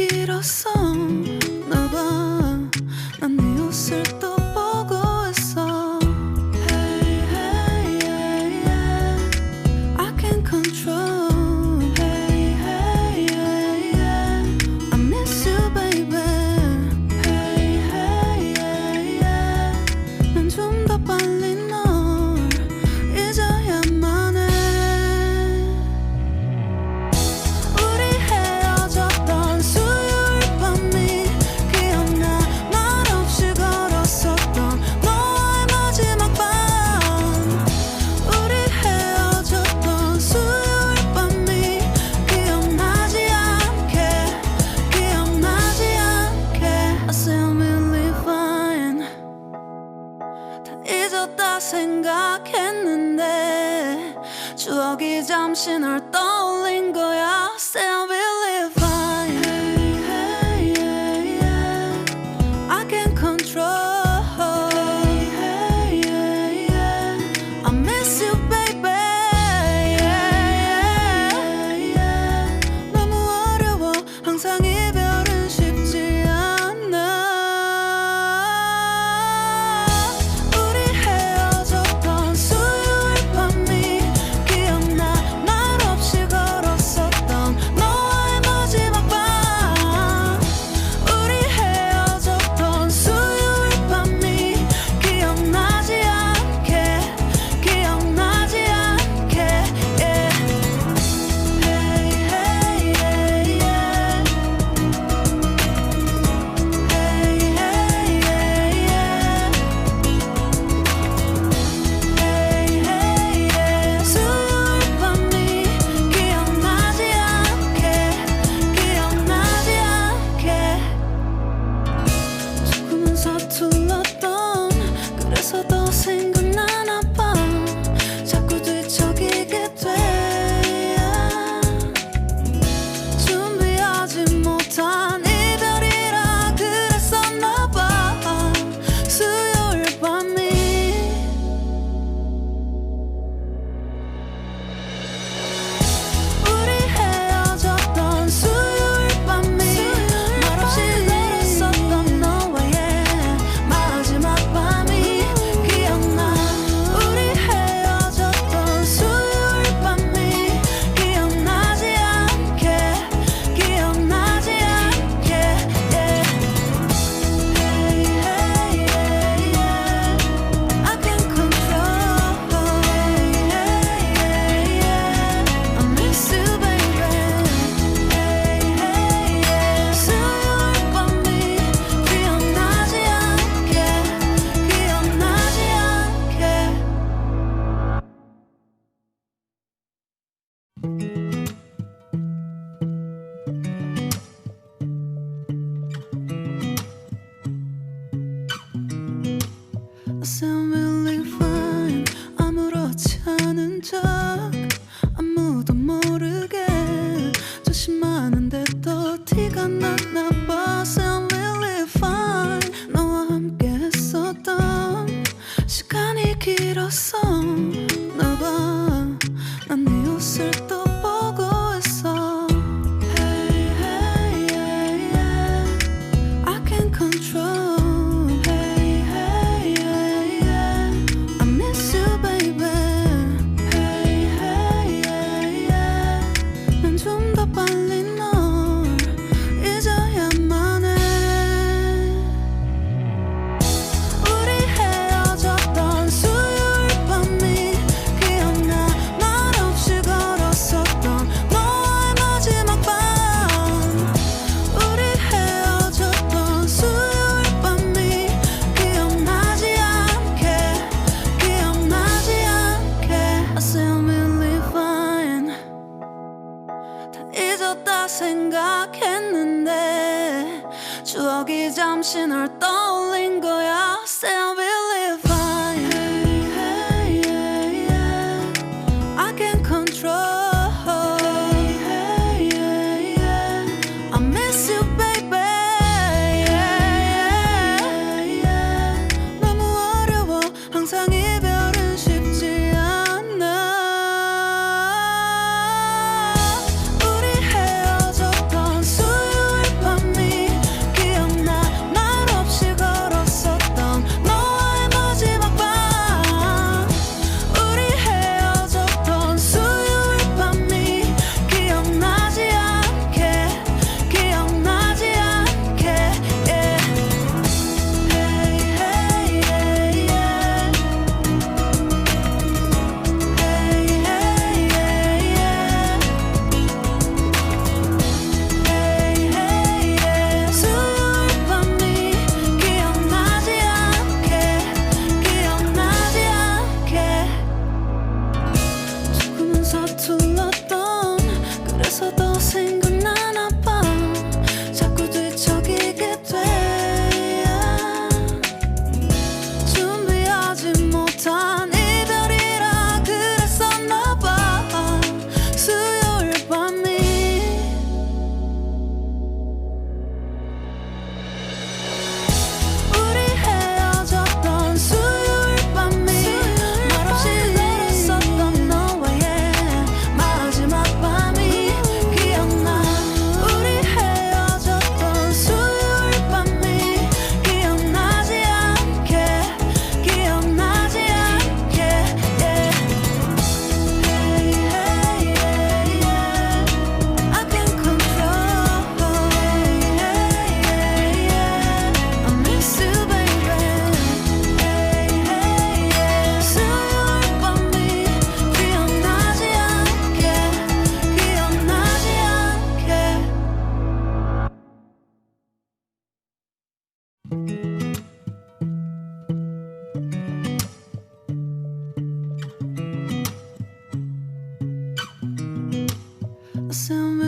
길었어 나봐 난 네 옷을 또 보고 있어 Hey hey yeah yeah I can't control Hey hey yeah yeah I miss you baby Hey hey yeah yeah 난 좀 더 빨리 널 잊어야만 해 우리 헤어졌던 수요일 밤이 기억나 말없이 걸었었던 너와의 마지막 밤 우리 헤어졌던 수요일 밤이 기억나지 않게 I say I'm really fine 다 잊었다 생각했는데 추억이 잠시 널 떠올린 거야 Say I'm really fine Hey hey yeah yeah I can't control Hey hey yeah yeah I miss you baby yeah yeah yeah 너무 어려워 항상 이별은 쉽지 않아 우리 헤어졌던 수요일 밤이 기억나 말없이 걸었었던 너와의 마지막 밤 우리 헤어졌던 수요일 밤이 기억나지 않게 yeah. Hey hey yeah yeah Hey hey yeah yeah Hey hey yeah 수요일 밤이 기억나지 않게 조금은 서툴렀던 그래서 더 생각나나 봐 자꾸 뒤척이게 돼 준비하지 못한 이별이라 그랬었나 봐 수요일 밤이 우리 헤어졌던 수요일 밤이 말없이 걸었었던 너와의 마지막 밤이 기억나 우리 헤어졌던 수요일 밤이 기억나지 않게 yeah. Hey hey yeah yeah I can't control Hey hey yeah I miss you baby Hey hey yeah 수요일 밤이 기억나지 않게 I sound really fine 아무렇지 않은 척 아무도 모르게 조심하는데 또 티가 났나 봐 Sound really fine 너와 함께 했었던 시간이 길었어 나봐 난 네 옷을 또 보고 있어 Hey hey yeah yeah I can't control Hey hey yeah yeah I miss you baby Hey hey yeah yeah 난 좀 더 빨리 널 잊어야만 해 우리 헤어졌던 수요일 밤이 기억나 말없이 걸었었던 너와의 마지막 밤 우리 헤어졌던 수요일 밤이 기억나지 않게 I say I'm really fine 다 잊었다 생각했는데 추억이 잠시 널 떠올린 거야 Say I'm really fine Hey hey yeah yeah I can't control Hey hey yeah yeah I miss you baby yeah yeah 너무 어려워 항상 이별은 쉽지 않아 우리 헤어졌던 수요일 밤 Still